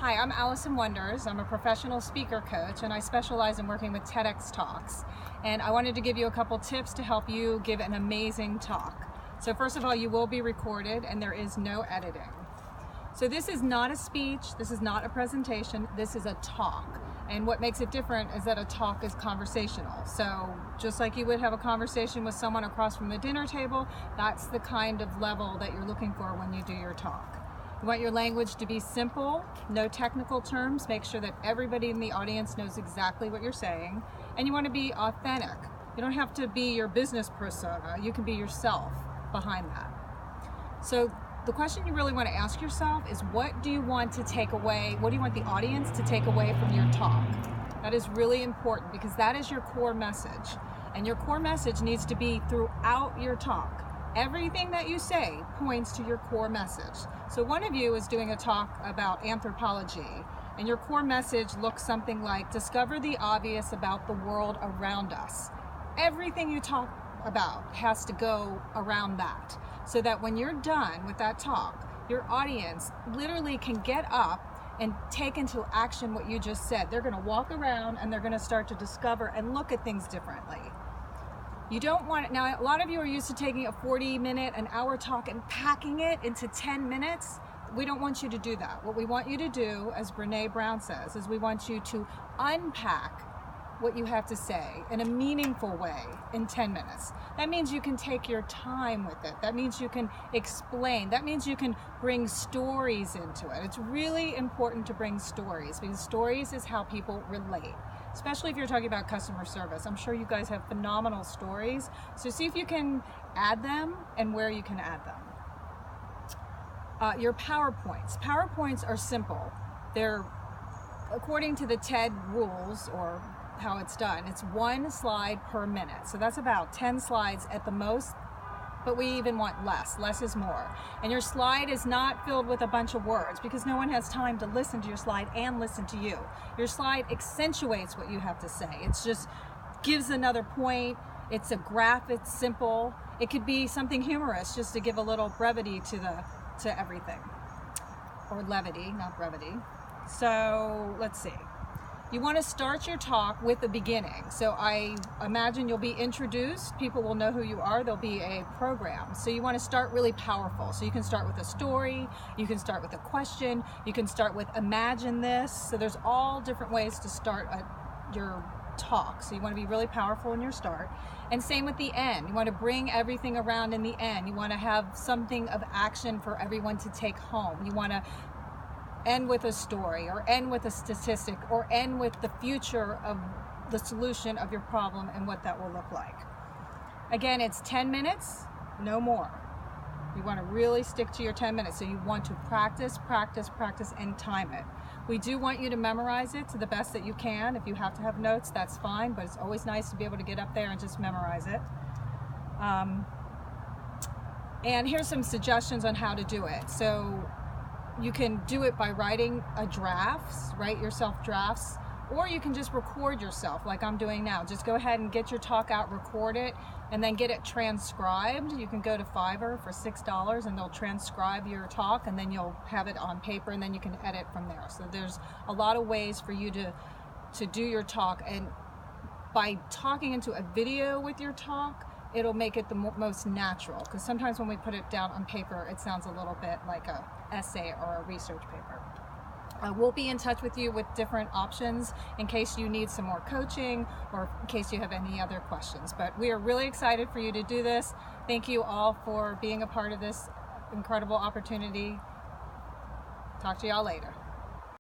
Hi, I'm Allison Wonders. I'm a professional speaker coach and I specialize in working with TEDx talks. And I wanted to give you a couple tips to help you give an amazing talk. So first of all, you will be recorded and there is no editing. So this is not a speech, this is not a presentation, this is a talk. And what makes it different is that a talk is conversational. So just like you would have a conversation with someone across from the dinner table, that's the kind of level that you're looking for when you do your talk. You want your language to be simple, no technical terms, make sure that everybody in the audience knows exactly what you're saying, and you want to be authentic. You don't have to be your business persona, you can be yourself behind that. So the question you really want to ask yourself is, what do you want to take away, what do you want the audience to take away from your talk? That is really important because that is your core message, and your core message needs to be throughout your talk. Everything that you say points to your core message. So one of you is doing a talk about anthropology, and your core message looks something like, discover the obvious about the world around us. Everything you talk about has to go around that, so that when you're done with that talk, your audience literally can get up and take into action what you just said. They're going to walk around and they're going to start to discover and look at things differently. You don't want it. Now, a lot of you are used to taking a 40-minute, an hour talk and packing it into 10 minutes. We don't want you to do that. What we want you to do, as Brené Brown says, is we want you to unpack what you have to say in a meaningful way in 10 minutes. That means you can take your time with it. That means you can explain. That means you can bring stories into it. It's really important to bring stories because stories is how people relate, especially if you're talking about customer service. I'm sure you guys have phenomenal stories. So see if you can add them and where you can add them. Your PowerPoints. PowerPoints are simple. They're, according to the TED rules, or how it's done, it's one slide per minute. So that's about 10 slides at the most, but we even want less. Less is more. And your slide is not filled with a bunch of words because no one has time to listen to your slide and listen to you. Your slide accentuates what you have to say. It's just gives another point. It's a graph, it's simple. It could be something humorous just to give a little brevity to everything. Or levity, not brevity. So let's see. You want to start your talk with the beginning. So I imagine you'll be introduced, people will know who you are, there'll be a program. So you want to start really powerful. So you can start with a story, you can start with a question, you can start with imagine this. So there's all different ways to start your talk. So you want to be really powerful in your start. And same with the end. You want to bring everything around in the end. You want to have something of action for everyone to take home. You want to end with a story, or end with a statistic, or end with the future of the solution of your problem and what that will look like. Again, it's 10 minutes, no more. You want to really stick to your 10 minutes. So you want to practice, practice, practice, and time it. We do want you to memorize it to the best that you can. If you have to have notes, that's fine, but it's always nice to be able to get up there and just memorize it. And here's some suggestions on how to do it. So you can do it by writing a drafts, write yourself drafts, or you can just record yourself like I'm doing now. Just go ahead and get your talk out, record it, and then get it transcribed. You can go to Fiverr for $6 and they'll transcribe your talk, and then you'll have it on paper, and then you can edit from there. So there's a lot of ways for you to do your talk, and by talking into a video with your talk, it'll make it the most natural, because sometimes when we put it down on paper, it sounds a little bit like a essay or a research paper. We'll be in touch with you with different options in case you need some more coaching or in case you have any other questions. But we are really excited for you to do this. Thank you all for being a part of this incredible opportunity. Talk to y'all later.